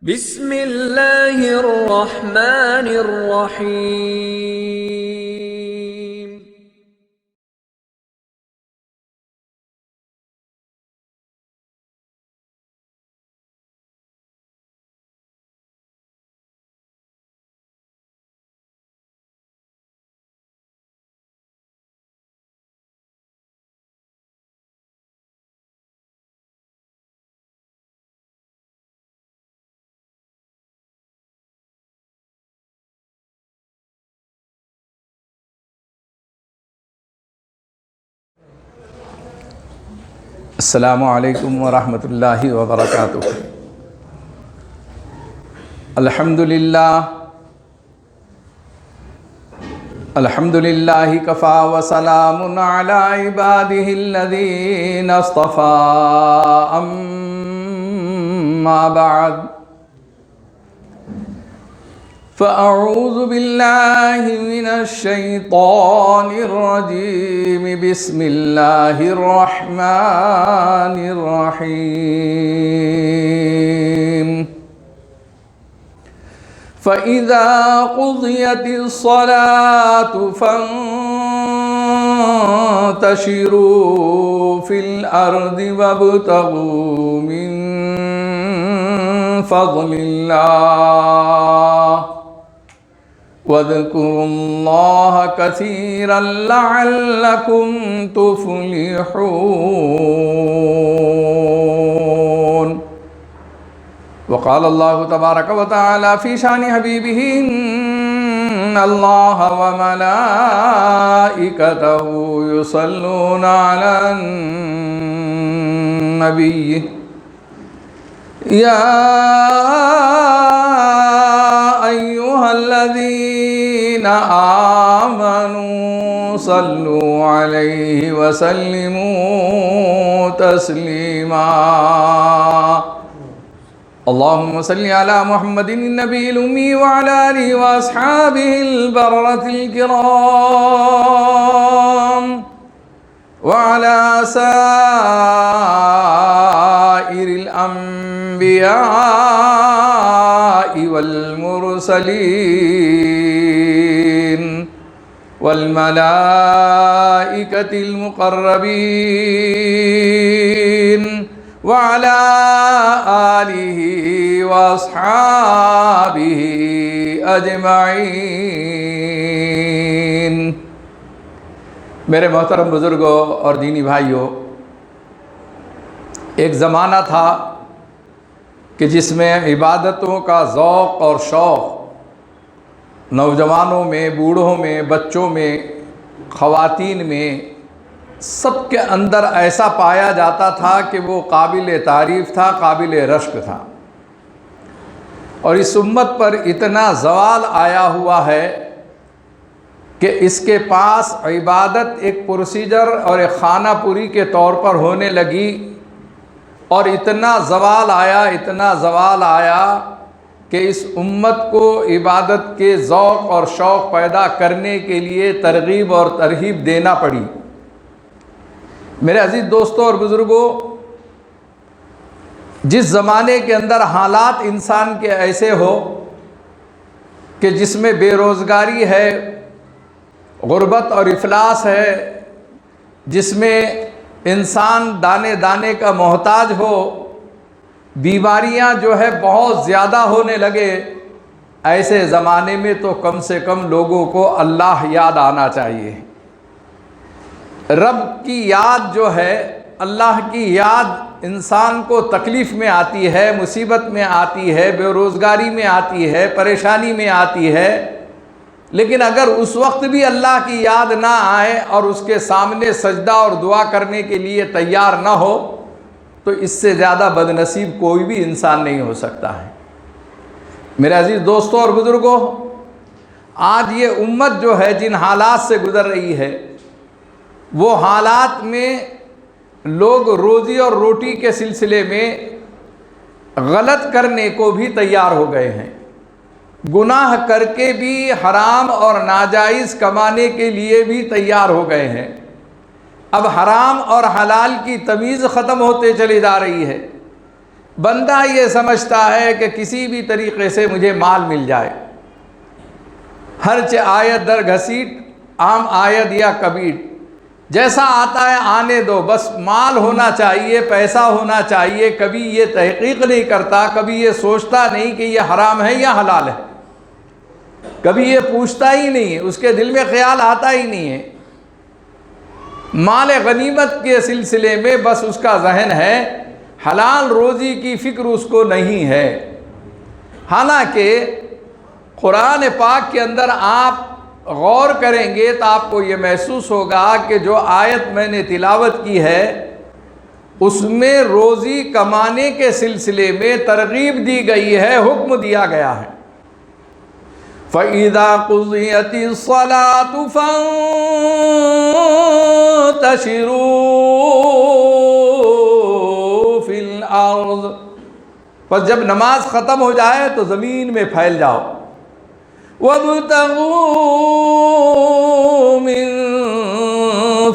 بسم اللہ الرحمن الرحیم۔ السلام علیکم ورحمۃ اللہ وبرکاتہ۔ الحمد للہ کفا وسلام علی عبادہ الذین اصطفى، اما بعد فاعوذ باللہ من الشیطان الرجیم، بسم اللہ الرحمن الرحیم۔ فَإِذَا قُضِيَتِ الصَّلَاةُ فَانتَشِرُوا فِي الْأَرْضِ وَابْتَغُوا مِن فَضْلِ اللَّهِ وَاذْكُرُوا اللَّهَ كَثِيرًا لَعَلَّكُمْ تُفْلِحُونَ۔ وقال اللہ تبارک و تعالی فی شان حبیبہ، ان اللہ وملائکتہ یصلون علی النبی، یا ایہا الذین آمنوا صلوا علیہ وسلموا تسلیما۔ اللہم صلی علی محمد النبی الامی وعلی آلہ واصحابہ البررۃ الکرام، وعلی سائر الانبیاء والمرسلین والملائکۃ المقربین، وعلى آلہ واصحابہ اجمعین۔ میرے محترم بزرگوں اور دینی بھائیوں، ایک زمانہ تھا کہ جس میں عبادتوں کا ذوق اور شوق نوجوانوں میں، بوڑھوں میں، بچوں میں، خواتین میں، سب کے اندر ایسا پایا جاتا تھا کہ وہ قابل تعریف تھا، قابل رشک تھا۔ اور اس امت پر اتنا زوال آیا ہوا ہے کہ اس کے پاس عبادت ایک پروسیجر اور ایک خانہ پوری کے طور پر ہونے لگی، اور اتنا زوال آیا کہ اس امت کو عبادت کے ذوق اور شوق پیدا کرنے کے لیے ترغیب اور ترہیب دینا پڑی۔ میرے عزیز دوستوں اور بزرگوں، جس زمانے کے اندر حالات انسان کے ایسے ہو کہ جس میں بے روزگاری ہے، غربت اور افلاس ہے، جس میں انسان دانے دانے کا محتاج ہو، بیماریاں جو ہے بہت زیادہ ہونے لگے، ایسے زمانے میں تو کم سے کم لوگوں کو اللہ یاد آنا چاہیے۔ رب کی یاد جو ہے، اللہ کی یاد انسان کو تکلیف میں آتی ہے، مصیبت میں آتی ہے، بے روزگاری میں آتی ہے، پریشانی میں آتی ہے، لیکن اگر اس وقت بھی اللہ کی یاد نہ آئے اور اس کے سامنے سجدہ اور دعا کرنے کے لیے تیار نہ ہو، تو اس سے زیادہ بد نصیب کوئی بھی انسان نہیں ہو سکتا ہے۔ میرے عزیز دوستوں اور بزرگوں، آج یہ امت جو ہے جن حالات سے گزر رہی ہے، وہ حالات میں لوگ روزی اور روٹی کے سلسلے میں غلط کرنے کو بھی تیار ہو گئے ہیں، گناہ کر کے بھی حرام اور ناجائز کمانے کے لیے بھی تیار ہو گئے ہیں۔ اب حرام اور حلال کی تمیز ختم ہوتے چلی جا رہی ہے۔ بندہ یہ سمجھتا ہے کہ کسی بھی طریقے سے مجھے مال مل جائے، ہرچہ آیت در گھسیٹ، عام آیت یا کبیٹ، جیسا آتا ہے آنے دو، بس مال ہونا چاہیے، پیسہ ہونا چاہیے۔ کبھی یہ تحقیق نہیں کرتا، کبھی یہ سوچتا نہیں کہ یہ حرام ہے یا حلال ہے، کبھی یہ پوچھتا ہی نہیں ہے، اس کے دل میں خیال آتا ہی نہیں ہے۔ مال غنیمت کے سلسلے میں بس اس کا ذہن ہے، حلال روزی کی فکر اس کو نہیں ہے۔ حالانکہ قرآن پاک کے اندر آپ غور کریں گے تو آپ کو یہ محسوس ہوگا کہ جو آیت میں نے تلاوت کی ہے اس میں روزی کمانے کے سلسلے میں ترغیب دی گئی ہے، حکم دیا گیا ہے۔ فَإِذَا قُضِيَتِ الصَّلَاةُ فَانتَشِرُوا فِي الْأَرْضِ، پس جب نماز ختم ہو جائے تو زمین میں پھیل جاؤ۔ وَابْتَغُوا مِن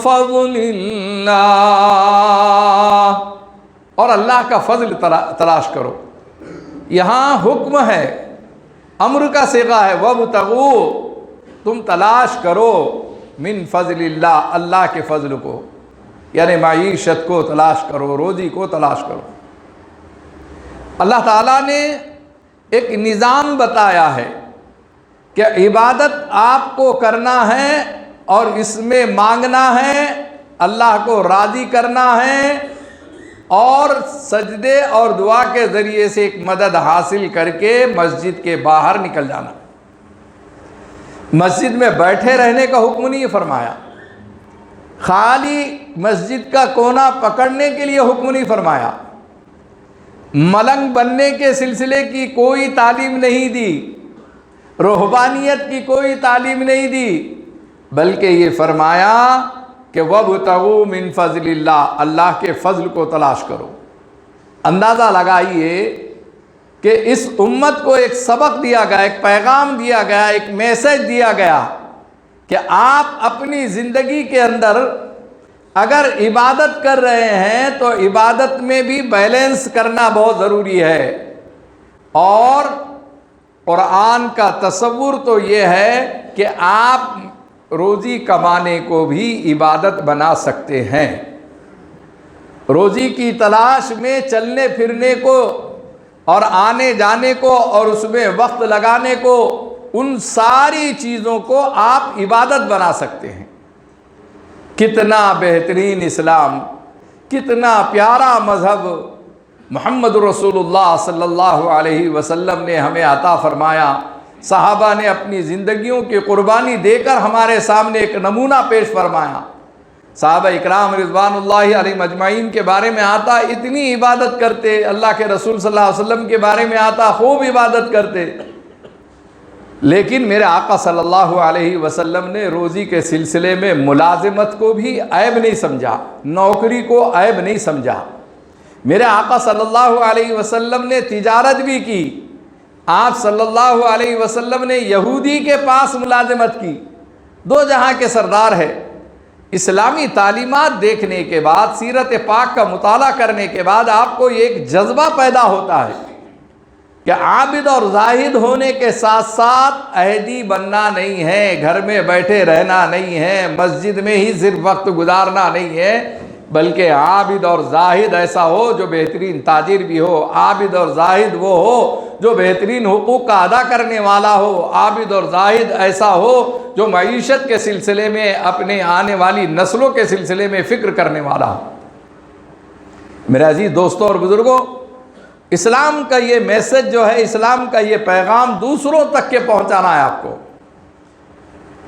فَضْلِ اللَّهِ، اور اللہ کا فضل تلاش کرو۔ یہاں حکم ہے، امر کا صیغہ ہے، وَابْتَغُوا، تم تلاش کرو، من فضل اللہ، اللہ کے فضل کو، یعنی معیشت کو تلاش کرو، روزی کو تلاش کرو۔ اللہ تعالیٰ نے ایک نظام بتایا ہے کہ عبادت آپ کو کرنا ہے اور اس میں مانگنا ہے، اللہ کو راضی کرنا ہے، اور سجدے اور دعا کے ذریعے سے ایک مدد حاصل کر کے مسجد کے باہر نکل جانا۔ مسجد میں بیٹھے رہنے کا حکم نہیں فرمایا، خالی مسجد کا کونا پکڑنے کے لیے حکم نہیں فرمایا، ملنگ بننے کے سلسلے کی کوئی تعلیم نہیں دی، رہبانیت کی کوئی تعلیم نہیں دی، بلکہ یہ فرمایا کہ وَابْتَغُوا مِن فَضْلِ اللَّهِ، اللہ کے فضل کو تلاش کرو۔ اندازہ لگائیے کہ اس امت کو ایک سبق دیا گیا، ایک پیغام دیا گیا، ایک میسج دیا گیا کہ آپ اپنی زندگی کے اندر اگر عبادت کر رہے ہیں تو عبادت میں بھی بیلنس کرنا بہت ضروری ہے۔ اور قرآن کا تصور تو یہ ہے کہ آپ روزی کمانے کو بھی عبادت بنا سکتے ہیں۔ روزی کی تلاش میں چلنے پھرنے کو اور آنے جانے کو اور اس میں وقت لگانے کو، ان ساری چیزوں کو آپ عبادت بنا سکتے ہیں۔ کتنا بہترین اسلام، کتنا پیارا مذہب محمد رسول اللہ صلی اللہ علیہ وسلم نے ہمیں عطا فرمایا۔ صحابہ نے اپنی زندگیوں کی قربانی دے کر ہمارے سامنے ایک نمونہ پیش فرمایا۔ صحابہ اکرام رضوان اللہ علیہ مجمعین کے بارے میں آتا اتنی عبادت کرتے، اللہ کے رسول صلی اللہ علیہ وسلم کے بارے میں آتا خوب عبادت کرتے، لیکن میرے آقا صلی اللہ علیہ وسلم نے روزی کے سلسلے میں ملازمت کو بھی عیب نہیں سمجھا، نوکری کو عیب نہیں سمجھا۔ میرے آقا صلی اللہ علیہ وسلم نے تجارت بھی کی، آپ صلی اللہ علیہ وسلم نے یہودی کے پاس ملازمت کی، دو جہاں کے سردار ہے۔ اسلامی تعلیمات دیکھنے کے بعد، سیرت پاک کا مطالعہ کرنے کے بعد آپ کو ایک جذبہ پیدا ہوتا ہے کہ عابد اور زاہد ہونے کے ساتھ ساتھ عہدی بننا نہیں ہے، گھر میں بیٹھے رہنا نہیں ہے، مسجد میں ہی صرف وقت گزارنا نہیں ہے، بلکہ عابد اور زاہد ایسا ہو جو بہترین تاجر بھی ہو، عابد اور زاہد وہ ہو جو بہترین حقوق کا ادا کرنے والا ہو، عابد اور زاہد ایسا ہو جو معیشت کے سلسلے میں اپنے آنے والی نسلوں کے سلسلے میں فکر کرنے والا ہو۔ میرے عزیز دوستوں اور بزرگوں، اسلام کا یہ میسج جو ہے، اسلام کا یہ پیغام دوسروں تک کے پہنچانا ہے آپ کو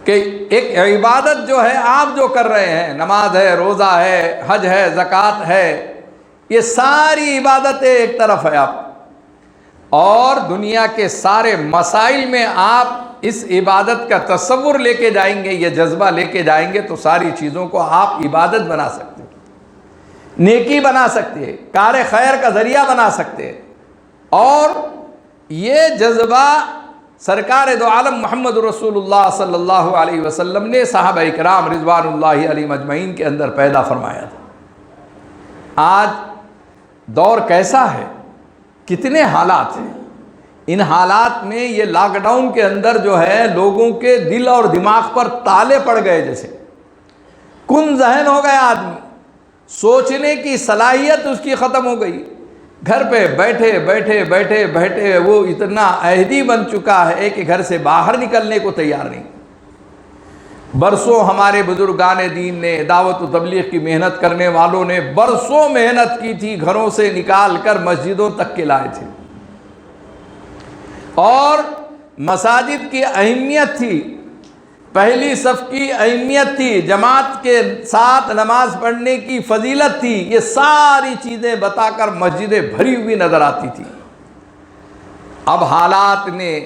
کہ ایک عبادت جو ہے آپ جو کر رہے ہیں، نماز ہے، روزہ ہے، حج ہے، زکوٰۃ ہے، یہ ساری عبادتیں ایک طرف ہے آپ، اور دنیا کے سارے مسائل میں آپ اس عبادت کا تصور لے کے جائیں گے، یہ جذبہ لے کے جائیں گے تو ساری چیزوں کو آپ عبادت بنا سکتے ہیں، نیکی بنا سکتے ہیں، کار خیر کا ذریعہ بنا سکتے ہیں۔ اور یہ جذبہ سرکار دو عالم محمد رسول اللہ صلی اللہ علیہ وسلم نے صحابہ اکرام رضوان اللہ علیہ مجمعین کے اندر پیدا فرمایا تھا۔ آج دور کیسا ہے؟ کتنے حالات ہیں. ان حالات میں یہ لاک ڈاؤن کے اندر جو ہے لوگوں کے دل اور دماغ پر تالے پڑ گئے، جیسے کن ذہن ہو گیا آدمی، سوچنے کی صلاحیت اس کی ختم ہو گئی. گھر پہ بیٹھے بیٹھے بیٹھے بیٹھے وہ اتنا عہدی بن چکا ہے کہ گھر سے باہر نکلنے کو تیار نہیں. برسوں ہمارے بزرگان دین نے، دعوت و تبلیغ کی محنت کرنے والوں نے برسوں محنت کی تھی، گھروں سے نکال کر مسجدوں تک کے لائے تھے. اور مساجد کی اہمیت تھی، پہلی صف کی اہمیت تھی، جماعت کے ساتھ نماز پڑھنے کی فضیلت تھی، یہ ساری چیزیں بتا کر مسجدیں بھری ہوئی نظر آتی تھی. اب حالات نے،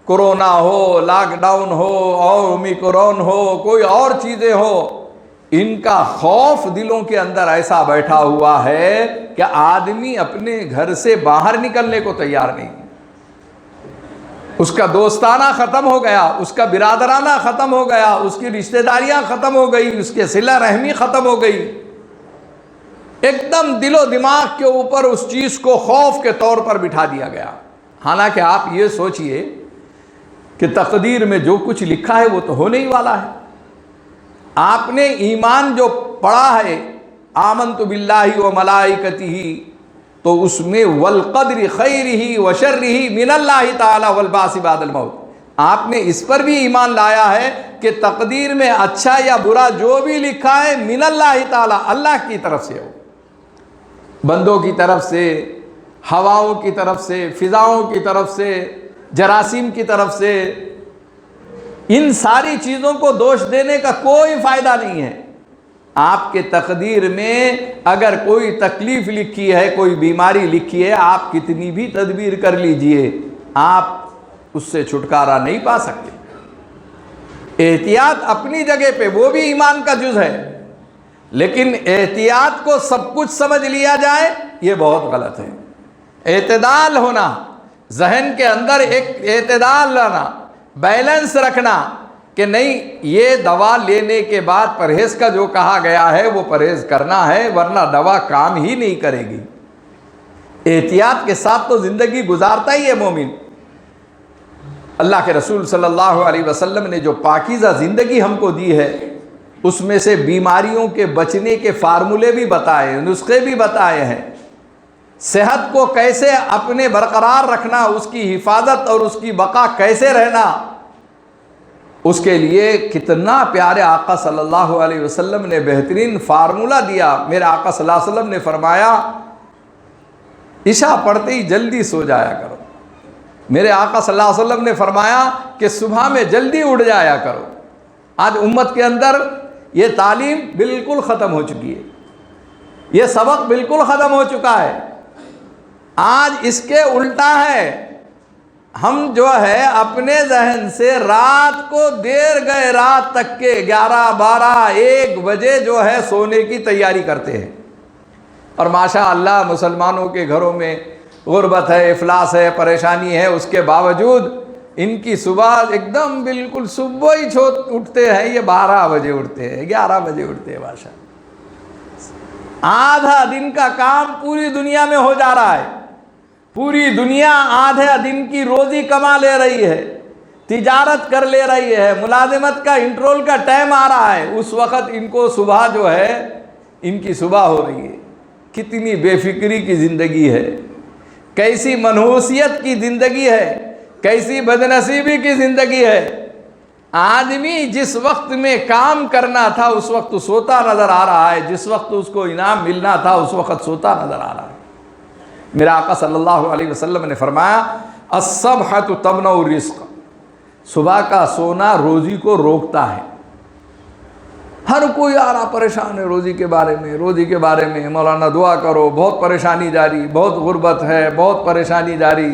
کورونا ہو، لاک ڈاؤن ہو، اور اومیکرون ہو، کوئی اور چیزیں ہو، ان کا خوف دلوں کے اندر ایسا بیٹھا ہوا ہے کہ آدمی اپنے گھر سے باہر نکلنے کو تیار نہیں. اس کا دوستانہ ختم ہو گیا، اس کا برادرانہ ختم ہو گیا، اس کی رشتہ داریاں ختم ہو گئی، اس کے صلہ رحمی ختم ہو گئی. ایک دم دل و دماغ کے اوپر اس چیز کو خوف کے طور پر بٹھا دیا گیا. حالانکہ آپ یہ سوچئے کہ تقدیر میں جو کچھ لکھا ہے وہ تو ہونے ہی والا ہے. آپ نے ایمان جو پڑھا ہے، آمنت باللہ و ملائکتہ، تو اس میں والقدر خیرہ و شرہ من اللہ تعالی والبعث بعد الموت، آپ نے اس پر بھی ایمان لایا ہے کہ تقدیر میں اچھا یا برا جو بھی لکھا ہے من اللہ تعالی، اللہ کی طرف سے ہو، بندوں کی طرف سے، ہواؤں کی طرف سے، فضاؤں کی طرف سے، جراثیم کی طرف سے. ان ساری چیزوں کو دوش دینے کا کوئی فائدہ نہیں ہے. آپ کے تقدیر میں اگر کوئی تکلیف لکھی ہے، کوئی بیماری لکھی ہے، آپ کتنی بھی تدبیر کر لیجئے، آپ اس سے چھٹکارا نہیں پا سکتے. احتیاط اپنی جگہ پہ، وہ بھی ایمان کا جز ہے، لیکن احتیاط کو سب کچھ سمجھ لیا جائے یہ بہت غلط ہے. اعتدال ہونا، ذہن کے اندر ایک اعتدال لانا، بیلنس رکھنا کہ نہیں یہ دوا لینے کے بعد پرہیز کا جو کہا گیا ہے وہ پرہیز کرنا ہے، ورنہ دوا کام ہی نہیں کرے گی. احتیاط کے ساتھ تو زندگی گزارتا ہی ہے مومن. اللہ کے رسول صلی اللہ علیہ وسلم نے جو پاکیزہ زندگی ہم کو دی ہے، اس میں سے بیماریوں کے بچنے کے فارمولے بھی بتائے، نسخے بھی بتائے ہیں. صحت کو کیسے اپنے برقرار رکھنا، اس کی حفاظت اور اس کی بقا کیسے رہنا، اس کے لیے کتنا پیارے آقا صلی اللہ علیہ وسلم نے بہترین فارمولہ دیا. میرے آقا صلی اللہ علیہ وسلم نے فرمایا عشاء پڑھتے ہی جلدی سو جایا کرو. میرے آقا صلی اللہ علیہ وسلم نے فرمایا کہ صبح میں جلدی اٹھ جایا کرو. آج امت کے اندر یہ تعلیم بالکل ختم ہو چکی ہے، یہ سبق بالکل ختم ہو چکا ہے. آج اس کے الٹا ہے، ہم جو ہے اپنے ذہن سے رات کو دیر گئے رات تک کے 11، 12، 1 بجے جو ہے سونے کی تیاری کرتے ہیں. اور ماشاء اللہ مسلمانوں کے گھروں میں غربت ہے، افلاس ہے، پریشانی ہے، اس کے باوجود ان کی صبح ایک دم بالکل صبح ہی اٹھتے ہیں. یہ 12 بجے اٹھتے ہیں، 11 بجے اٹھتے ہیں. ماشاء اللہ آدھا دن کا کام پوری دنیا میں ہو جا رہا ہے. پوری دنیا آدھے دن کی روزی کما لے رہی ہے، تجارت کر لے رہی ہے، ملازمت کا انٹرول کا ٹائم آ رہا ہے، اس وقت ان کو صبح جو ہے ان کی صبح ہو رہی ہے. کتنی بے فکری کی زندگی ہے، کیسی منحوسیت کی زندگی ہے، کیسی بدنصیبی کی زندگی ہے. آدمی جس وقت میں کام کرنا تھا اس وقت سوتا نظر آ رہا ہے، جس وقت اس کو انعام ملنا تھا اس وقت سوتا نظر آ رہا ہے. میرا آقا صلی اللہ علیہ وسلم نے فرمایا الصبحۃ تمنع الرزق، صبح کا سونا روزی کو روکتا ہے. ہر کوئی آ رہا پریشان ہے روزی کے بارے میں، روزی کے بارے میں. مولانا دعا کرو، بہت پریشانی جاری، بہت غربت ہے، بہت پریشانی جاری،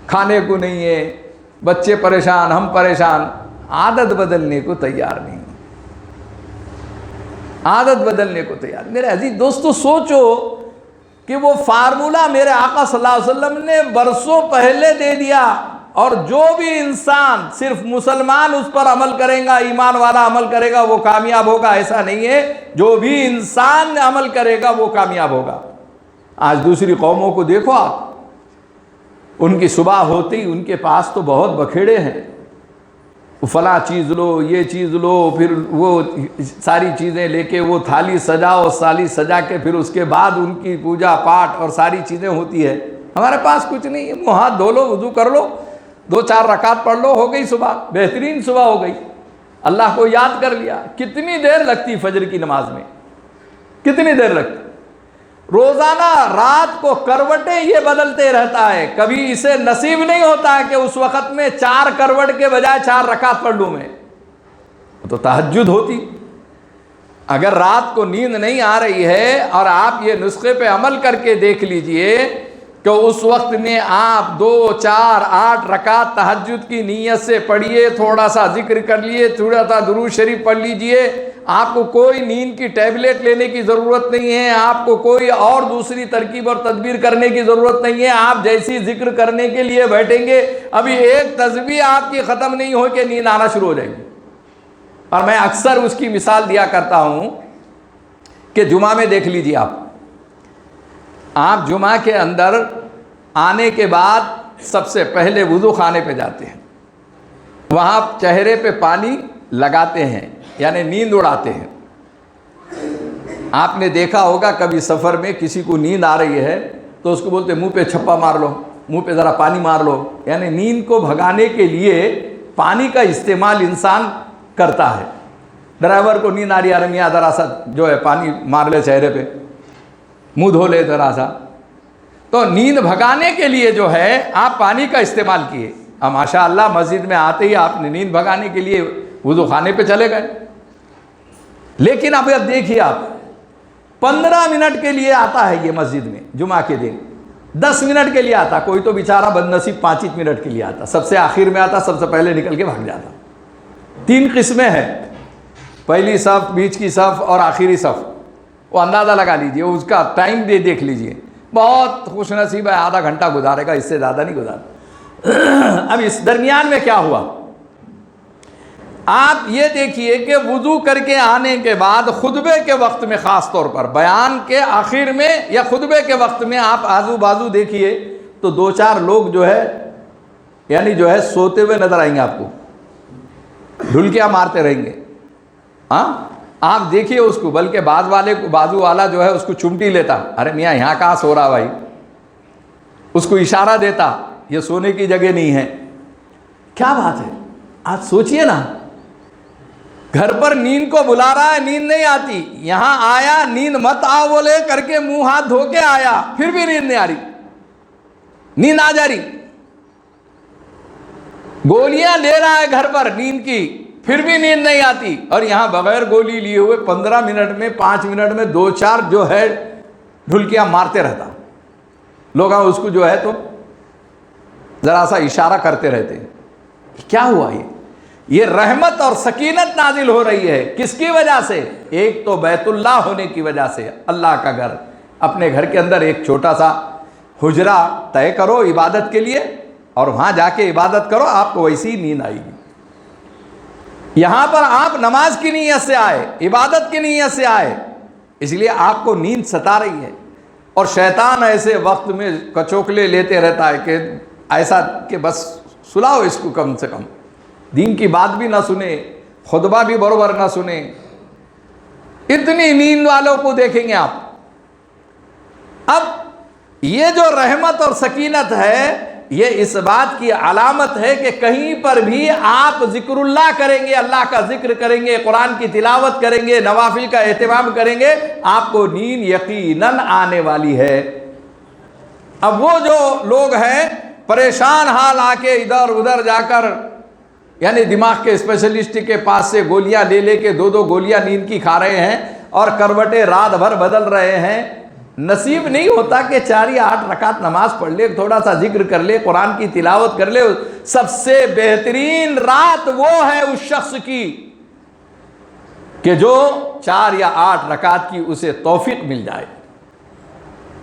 کھانے کو نہیں ہے، بچے پریشان، ہم پریشان. عادت بدلنے کو تیار نہیں، عادت بدلنے کو تیار. میرے عزیز دوستو سوچو کہ وہ فارمولہ میرے آقا صلی اللہ علیہ وسلم نے برسوں پہلے دے دیا، اور جو بھی انسان صرف مسلمان اس پر عمل کرے گا، ایمان والا عمل کرے گا وہ کامیاب ہوگا، ایسا نہیں ہے. جو بھی انسان عمل کرے گا وہ کامیاب ہوگا. آج دوسری قوموں کو دیکھو آپ، ان کی صبح ہوتی ان کے پاس تو بہت بکھیڑے ہیں، فلاں چیز لو، یہ چیز لو، پھر وہ ساری چیزیں لے کے وہ تھالی سجاؤ، تھالی سجا کے پھر اس کے بعد ان کی پوجا پاٹ اور ساری چیزیں ہوتی ہے۔ ہمارے پاس کچھ نہیں ہے، منہ ہاتھ دھو لو، وضو کر لو، 2-4 رکعت پڑھ لو، ہو گئی صبح، بہترین صبح ہو گئی، اللہ کو یاد کر لیا۔ کتنی دیر لگتی فجر کی نماز میں، کتنی دیر لگتی؟ روزانہ رات کو کروٹیں یہ بدلتے رہتا ہے، کبھی اسے نصیب نہیں ہوتا ہے کہ اس وقت میں 4 کروٹ کے بجائے 4 رکعت پڑھ لوں میں، تو تہجد ہوتی۔ اگر رات کو نیند نہیں آ رہی ہے اور آپ یہ نسخے پہ عمل کر کے دیکھ لیجئے کہ اس وقت میں آپ 2 4 8 رکعت تہجد کی نیت سے پڑھیے، تھوڑا سا ذکر کر لیے، تھوڑا سا درود شریف پڑھ لیجئے، آپ کو کوئی نیند کی ٹیبلٹ لینے کی ضرورت نہیں ہے، آپ کو کوئی اور دوسری ترکیب اور تدبیر کرنے کی ضرورت نہیں ہے۔ آپ جیسی ذکر کرنے کے لیے بیٹھیں گے، ابھی ایک تسبیح آپ کی ختم نہیں ہو کہ نیند آنا شروع ہو جائے گی۔ اور میں اکثر اس کی مثال دیا کرتا ہوں کہ جمعہ میں دیکھ لیجیے، آپ جمعہ کے اندر آنے کے بعد سب سے پہلے وضو خانے پہ جاتے ہیں، وہاں چہرے پہ پانی لگاتے ہیں، یعنی نیند اڑاتے ہیں۔ آپ نے دیکھا ہوگا کبھی سفر میں کسی کو نیند آ رہی ہے تو اس کو بولتے ہیں منہ پہ چھپا مار لو، منہ پہ ذرا پانی مار لو، یعنی نیند کو بھگانے کے لیے پانی کا استعمال انسان کرتا ہے۔ ڈرائیور کو نیند آ رہی ہے، میاں ذرا سا جو ہے پانی مار لے چہرے پہ، منہ دھو لے ذرا سا، تو نیند بھگانے کے لیے جو ہے آپ پانی کا استعمال کیے۔ اب ماشاء اللہ مسجد میں آتے ہی آپ نے نیند بھگانے کے لیے وضو خانے پہ چلے گئے، لیکن اب دیکھیے آپ 15 منٹ کے لیے آتا ہے یہ مسجد میں جمعہ کے دن، 10 منٹ کے لیے آتا، کوئی تو بیچارہ بد نصیب 5 منٹ کے لیے آتا، سب سے آخر میں آتا، سب سے پہلے نکل کے بھاگ جاتا۔ 3 قسمیں ہیں، پہلی صف، بیچ کی صف اور آخری صف، وہ اندازہ لگا لیجئے، اس کا ٹائم دیکھ لیجئے، بہت خوش نصیب ہے، آدھا گھنٹہ گزارے گا، اس سے زیادہ نہیں گزارا۔ اب اس درمیان میں کیا ہوا، آپ یہ دیکھیے کہ وضو کر کے آنے کے بعد خطبے کے وقت میں، خاص طور پر بیان کے آخر میں یا خطبے کے وقت میں آپ آزو بازو دیکھیے تو 2-4 لوگ جو ہے یعنی جو ہے سوتے ہوئے نظر آئیں گے، آپ کو ڈھلکیاں مارتے رہیں گے۔ آپ دیکھیے اس کو، بلکہ بازو والا جو ہے اس کو چمٹی لیتا، ارے میاں یہاں کہاں سو رہا بھائی، اس کو اشارہ دیتا، یہ سونے کی جگہ نہیں ہے۔ کیا بات ہے، آج سوچئے نا، گھر پر نیند کو بلا رہا ہے، نیند نہیں آتی، یہاں آیا نیند مت آ بولے کر کے منہ ہاتھ دھو کے آیا، پھر بھی نیند نہیں آ رہی، نیند آ جا رہی، گولیاں لے رہا ہے گھر پر نیند کی، پھر بھی نیند نہیں آتی، اور یہاں بغیر گولی لیے ہوئے 15 منٹ میں 5 منٹ میں 2-4 جو ہے ڈھلکیاں مارتے رہتا، لوگ اس کو جو ہے تو ذرا سا اشارہ کرتے رہتے ہیں۔ کیا ہوا، یہ رحمت اور سکینت نازل ہو رہی ہے، کس کی وجہ سے؟ ایک تو بیت اللہ ہونے کی وجہ سے، اللہ کا گھر، اپنے گھر کے اندر ایک چھوٹا سا حجرہ طے کرو عبادت کے لیے، اور وہاں جا کے عبادت کرو، آپ کو ویسی نیند آئے گی۔ یہاں پر آپ نماز کی نیت سے آئے، عبادت کی نیت سے آئے، اس لیے آپ کو نیند ستا رہی ہے، اور شیطان ایسے وقت میں کچوکلے لیتے رہتا ہے کہ ایسا کہ بس سلاؤ اس کو، کم سے کم دین کی بات بھی نہ سنے، خطبہ بھی برابر نہ سنے۔ اتنی نیند والوں کو دیکھیں گے آپ۔ اب یہ جو رحمت اور سکینت ہے، یہ اس بات کی علامت ہے کہ کہیں پر بھی آپ ذکر اللہ کریں گے، اللہ کا ذکر کریں گے، قرآن کی تلاوت کریں گے، نوافل کا اہتمام کریں گے، آپ کو نیند یقیناً آنے والی ہے۔ اب وہ جو لوگ ہیں پریشان حال آ کے ادھر ادھر جا کر، یعنی دماغ کے اسپیشلسٹ کے پاس سے گولیاں لے کے 2 گولیاں نیند کی کھا رہے ہیں، اور کروٹیں رات بھر بدل رہے ہیں، نصیب نہیں ہوتا کہ 4 یا 8 رکعت نماز پڑھ لے، تھوڑا سا ذکر کر لے، قرآن کی تلاوت کر لے۔ سب سے بہترین رات وہ ہے اس شخص کی کہ جو 4 یا 8 رکعت کی اسے توفیق مل جائے۔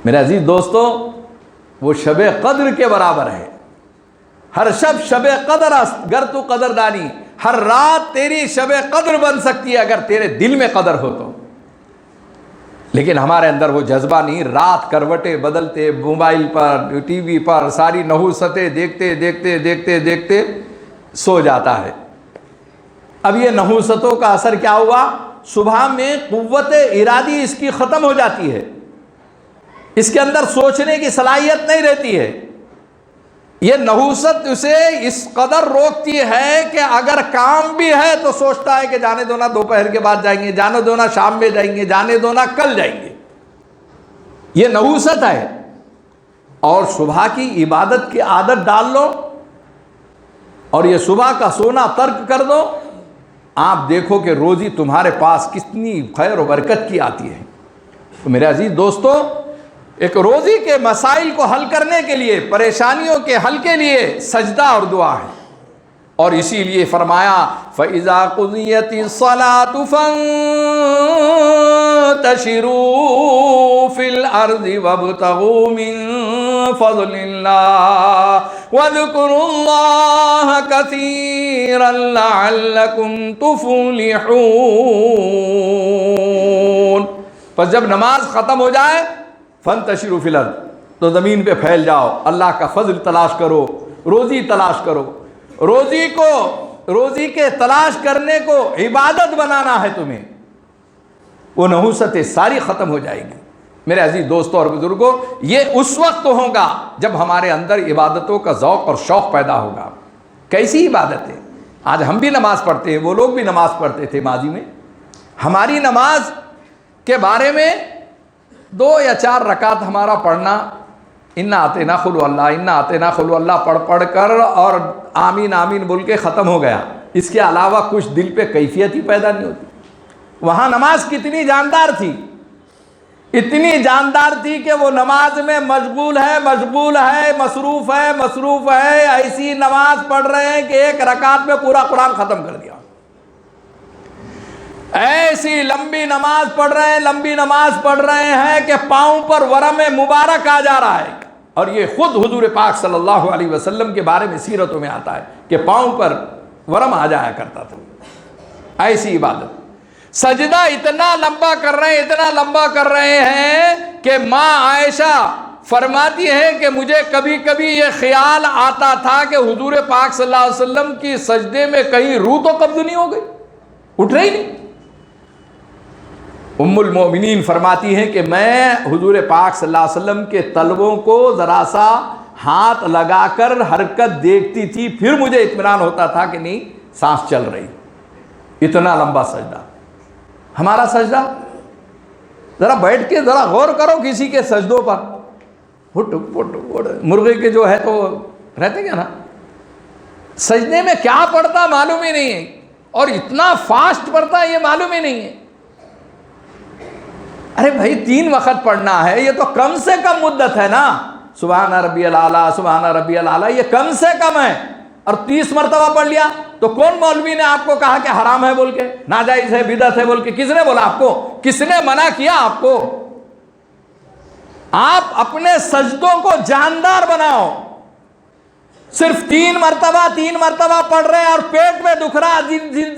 میرے عزیز دوستو، وہ شب قدر کے برابر ہے۔ ہر شب قدر است گر تو قدر دانی، ہر رات تیری شب قدر بن سکتی ہے اگر تیرے دل میں قدر ہو تو۔ لیکن ہمارے اندر وہ جذبہ نہیں، رات کروٹیں بدلتے، موبائل پر، ٹی وی پر ساری نحوستیں دیکھتے دیکھتے دیکھتے دیکھتے سو جاتا ہے۔ اب یہ نحوستوں کا اثر کیا ہوا؟ صبح میں قوت ارادی اس کی ختم ہو جاتی ہے، اس کے اندر سوچنے کی صلاحیت نہیں رہتی ہے۔ یہ نحوست اسے اس قدر روکتی ہے کہ اگر کام بھی ہے تو سوچتا ہے کہ جانے دو نا، دوپہر کے بعد جائیں گے، جانے دو نا شام میں جائیں گے، جانے دو نا کل جائیں گے۔ یہ نحوست ہے۔ اور صبح کی عبادت کی عادت ڈال لو اور یہ صبح کا سونا ترک کر دو، آپ دیکھو کہ روزی تمہارے پاس کتنی خیر و برکت کی آتی ہے۔ تو میرے عزیز دوستو، ایک روزی کے مسائل کو حل کرنے کے لیے، پریشانیوں کے حل کے لیے سجدہ اور دعا ہے، اور اسی لیے فرمایا فَإِذَا قُضِيَتِ الصَّلَاةُ فَانتَشِرُوا فِي الْأَرْضِ وَابْتَغُوا مِن فَضْلِ اللَّهِ وَاذْكُرُوا اللَّهَ كَثِيرًا لَعَلَّكُمْ تُفْلِحُونَ۔ پس جب نماز ختم ہو جائے، فَانتَشِرُوا فِي الْأَرْضِ، تو زمین پہ پھیل جاؤ، اللہ کا فضل تلاش کرو، روزی تلاش کرو۔ روزی کے تلاش کرنے کو عبادت بنانا ہے تمہیں، وہ نحوستیں ساری ختم ہو جائے گی۔ میرے عزیز دوستوں اور بزرگوں، یہ اس وقت ہوگا جب ہمارے اندر عبادتوں کا ذوق اور شوق پیدا ہوگا۔ کیسی عبادت ہے؟ آج ہم بھی نماز پڑھتے ہیں، وہ لوگ بھی نماز پڑھتے تھے ماضی میں۔ ہماری نماز کے بارے میں 2 یا 4 رکعت ہمارا پڑھنا، انا آتینا قل اللہ، انا آتینا قل اللہ پڑھ کر اور آمین آمین بول کے ختم ہو گیا۔ اس کے علاوہ کچھ دل پہ کیفیت ہی پیدا نہیں ہوتی۔ وہاں نماز کتنی جاندار تھی، اتنی جاندار تھی کہ وہ نماز میں مشغول ہے، مصروف ہے، ایسی نماز پڑھ رہے ہیں کہ 1 رکعت میں پورا قرآن ختم کر دیا۔ ایسی لمبی نماز پڑھ رہے ہیں کہ پاؤں پر ورم مبارک آ جا رہا ہے، اور یہ خود حضور پاک صلی اللہ علیہ وسلم کے بارے میں سیرتوں میں آتا ہے کہ پاؤں پر ورم آ جایا کرتا تھا۔ ایسی عبادت، سجدہ اتنا لمبا کر رہے ہیں کہ ماں عائشہ فرماتی ہے کہ مجھے کبھی کبھی یہ خیال آتا تھا کہ حضور پاک صلی اللہ علیہ وسلم کی سجدے میں کہیں روح تو قبض نہیں ہو گئی، اٹھ رہی نہیں۔ ام المومنین فرماتی ہیں کہ میں حضور پاک صلی اللہ علیہ وسلم کے تلووں کو ذرا سا ہاتھ لگا کر حرکت دیکھتی تھی، پھر مجھے اطمینان ہوتا تھا کہ نہیں سانس چل رہی۔ اتنا لمبا سجدہ۔ ہمارا سجدہ، ذرا بیٹھ کے ذرا غور کرو کسی کے سجدوں پر، مرغے کے جو ہے تو رہتے کیا نا، سجدے میں کیا پڑھتا معلوم ہی نہیں ہے، اور اتنا فاسٹ پڑھتا ہے یہ معلوم ہی نہیں ہے۔ ارے بھائی 3 وقت پڑھنا ہے، یہ تو کم سے کم مدت ہے نا، سبحان ربی الاعلیٰ سبحان ربی الاعلیٰ، یہ کم سے کم ہے، اور 30 مرتبہ پڑھ لیا تو کون مولوی نے آپ کو کہا کہ حرام ہے بول کے، ناجائز ہے، بدعت ہے بول کے؟ کس نے بولا آپ کو؟ کس نے منع کیا آپ کو؟ آپ اپنے سجدوں کو جاندار بناؤ۔ صرف 3 مرتبہ پڑھ رہے ہیں اور پیٹ میں دکھ رہا،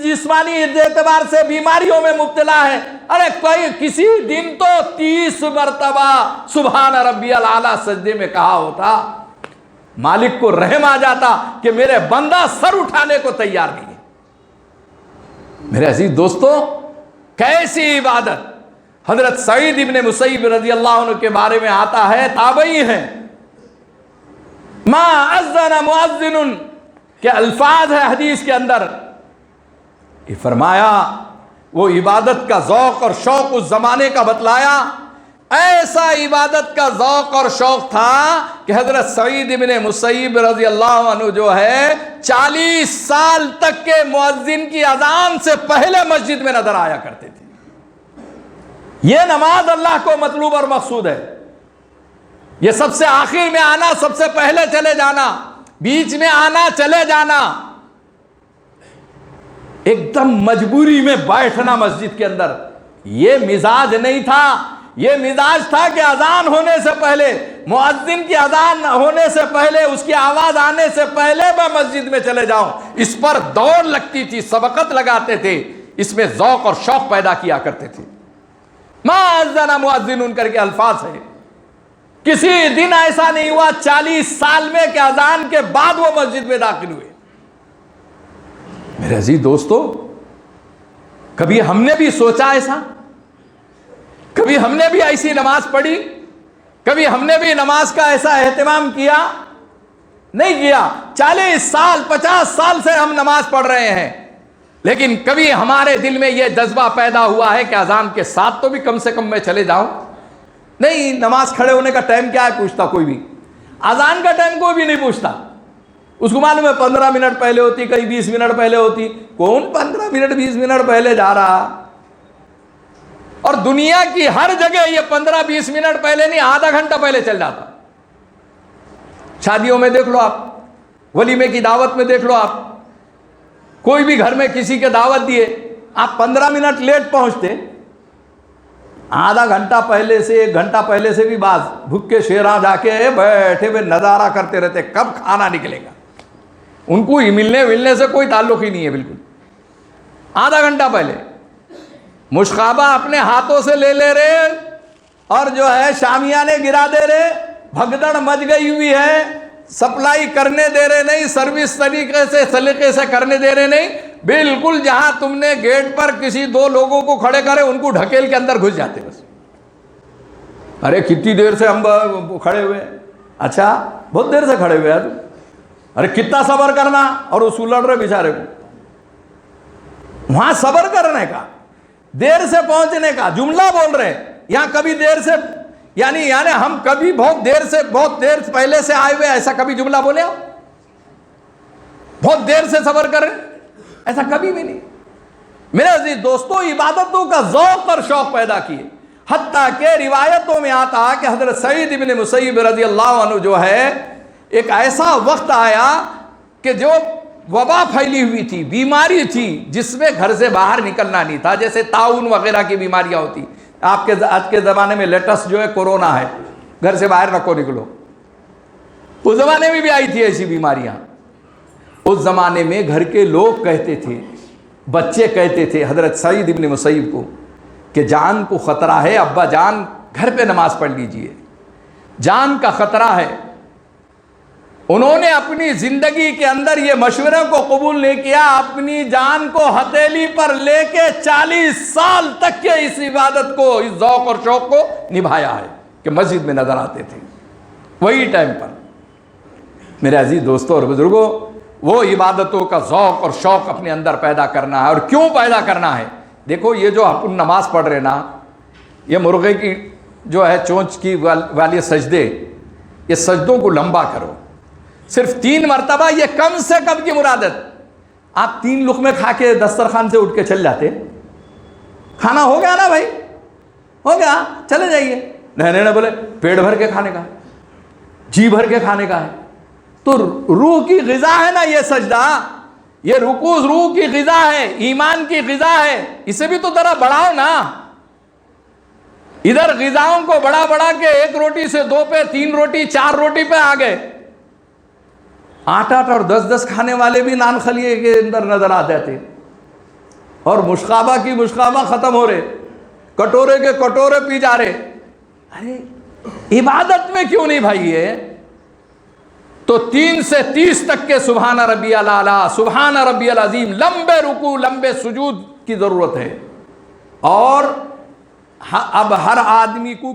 جسمانی اعتبار سے بیماریوں میں مبتلا ہے، ارے کوئی کسی دن تو 30 مرتبہ سبحان ربی الاعلیٰ سجدے میں کہا ہوتا، مالک کو رحم آ جاتا کہ میرے بندہ سر اٹھانے کو تیار نہیں ہے۔ میرے عزیز دوستو، کیسی عبادت! حضرت سعید ابن مسیب رضی اللہ عنہ کے بارے میں آتا ہے، تابعی ہیں، ما اذن مؤذن کے الفاظ ہے حدیث کے اندر، یہ فرمایا وہ عبادت کا ذوق اور شوق اس زمانے کا بتلایا، ایسا عبادت کا ذوق اور شوق تھا کہ حضرت سعید ابن مسیب رضی اللہ عنہ جو ہے 40 سال تک کے مؤذن کی اذان سے پہلے مسجد میں نظر آیا کرتے تھے۔ یہ نماز اللہ کو مطلوب اور مقصود ہے، یہ سب سے آخر میں آنا، سب سے پہلے چلے جانا، بیچ میں آنا چلے جانا، ایک دم مجبوری میں بیٹھنا مسجد کے اندر، یہ مزاج نہیں تھا۔ یہ مزاج تھا کہ اذان ہونے سے پہلے، مؤذن کی اذان ہونے سے پہلے، اس کی آواز آنے سے پہلے میں مسجد میں چلے جاؤں۔ اس پر دوڑ لگتی تھی، سبقت لگاتے تھے، اس میں ذوق اور شوق پیدا کیا کرتے تھے۔ ما اذن مؤذن کر کے الفاظ ہے. کسی دن ایسا نہیں ہوا 40 سال میں کہ اذان کے بعد وہ مسجد میں داخل ہوئے. میرے عزیز دوستو، کبھی ہم نے بھی سوچا ایسا؟ کبھی ہم نے بھی ایسی نماز پڑھی؟ کبھی ہم نے بھی نماز کا ایسا اہتمام کیا؟ نہیں کیا. 40 سال 50 سال سے ہم نماز پڑھ رہے ہیں، لیکن کبھی ہمارے دل میں یہ جذبہ پیدا ہوا ہے کہ اذان کے ساتھ تو بھی کم سے کم میں چلے جاؤں؟ نہیں. نماز کھڑے ہونے کا ٹائم کیا ہے پوچھتا کوئی بھی، اذان کا ٹائم کوئی بھی نہیں پوچھتا. اس کو معلوم ہے 15 منٹ پہلے ہوتی، کہیں 20 منٹ پہلے ہوتی. کون 15 منٹ 20 منٹ پہلے جا رہا؟ اور دنیا کی ہر جگہ یہ 15-20 منٹ پہلے نہیں، آدھا گھنٹہ پہلے چل جاتا. شادیوں میں دیکھ لو آپ، ولیمے کی دعوت میں دیکھ لو آپ، کوئی بھی گھر میں کسی کے دعوت دیے، آپ 15 منٹ لیٹ پہنچتے، آدھا گھنٹہ پہلے سے 1 گھنٹہ پہلے سے بھی بعض بھوکے شیراں جا کے بیٹھے ہوئے نظارہ کرتے رہتے کب کھانا نکلے گا. ان کو ملنے سے کوئی تعلق ہی نہیں ہے بالکل. آدھا گھنٹہ پہلے مشقابہ اپنے ہاتھوں سے لے رہے اور جو ہے شامیانے گرا دے رہے، بھگدڑ مچ گئی ہوئی ہے، سپلائی کرنے دے رہے نہیں، سروس سلیقے سے کرنے دے رہے نہیں. بالکل جہاں تم نے گیٹ پر کسی 2 لوگوں کو کھڑے کرے ان کو ڈھکیل کے اندر گھس جاتے بس. ارے کتنی دیر سے ہم کھڑے ہوئے ہیں؟ اچھا بہت دیر سے کھڑے ہوئے ہیں تم. ارے کتنا صبر کرنا، اور اس کو لڑ رہے بیچارے کو. وہاں صبر کرنے کا، دیر سے پہنچنے کا جملہ بول رہے ہیں. یہاں کبھی دیر سے یعنی ہم کبھی بہت دیر پہلے سے آئے ہوئے ایسا کبھی جملہ بولے ہو؟ بہت دیر سے صبر کر رہے ایسا کبھی بھی نہیں. میرے عزیز دوستو، عبادتوں کا ذوق اور شوق پیدا کیے. حتیٰ کہ روایتوں میں آتا کہ حضرت سعید ابن مسیب رضی اللہ عنہ جو ہے، ایک ایسا وقت آیا کہ جو وبا پھیلی ہوئی تھی، بیماری تھی جس میں گھر سے باہر نکلنا نہیں تھا، جیسے طاعون وغیرہ کی بیماریاں ہوتی. آج کے زمانے میں لیٹسٹ جو ہے کورونا ہے، گھر سے باہر نکو نکلو. اس زمانے میں بھی آئی تھی ایسی بیماریاں. اس زمانے میں گھر کے لوگ کہتے تھے، بچے کہتے تھے حضرت سعید ابن مسیب کو کہ جان کو خطرہ ہے، ابا جان گھر پہ نماز پڑھ لیجئے، جان کا خطرہ ہے. انہوں نے اپنی زندگی کے اندر یہ مشورے کو قبول نہیں کیا، اپنی جان کو ہتھیلی پر لے کے 40 سال تک کے اس عبادت کو، اس ذوق اور شوق کو نبھایا ہے کہ مسجد میں نظر آتے تھے وہی ٹائم پر. میرے عزیز دوستوں اور بزرگوں، وہ عبادتوں کا ذوق اور شوق اپنے اندر پیدا کرنا ہے. اور کیوں پیدا کرنا ہے؟ دیکھو یہ جو اپن نماز پڑھ رہے نا، یہ مرغے کی جو ہے چونچ کی والی سجدے، یہ سجدوں کو لمبا کرو. صرف 3 مرتبہ، یہ کم سے کم کی مرادت. آپ 3 لقمے کھا کے دسترخوان سے اٹھ کے چل جاتے، کھانا ہو گیا نا بھائی، ہو گیا چلے جائیے. نہیں بولے پیٹ بھر کے کھانے کا، جی بھر کے کھانے کا ہے. تو روح کی غذا ہے نا یہ سجدہ، یہ رکوع روح کی غذا ہے، ایمان کی غذا ہے. اسے بھی تو ذرا بڑھاؤ نا. ادھر غذاؤں کو بڑھا کے 1 روٹی سے 2 پہ، 3 روٹی 4 روٹی پہ آ گئے. 8 اور 10 کھانے والے بھی نان خلیے کے اندر نظر آ جاتے، اور مشقابہ کی مشقابہ ختم ہو رہے، کٹورے کے کٹورے پی جا رہے. ارے عبادت میں کیوں نہیں بھائی ہے؟ تو 3 سے 30 تک کے سبحان ربی الاعلیٰ، سبحان ربی العظیم، لمبے رکوع لمبے سجود کی ضرورت ہے. اور اب ہر آدمی کو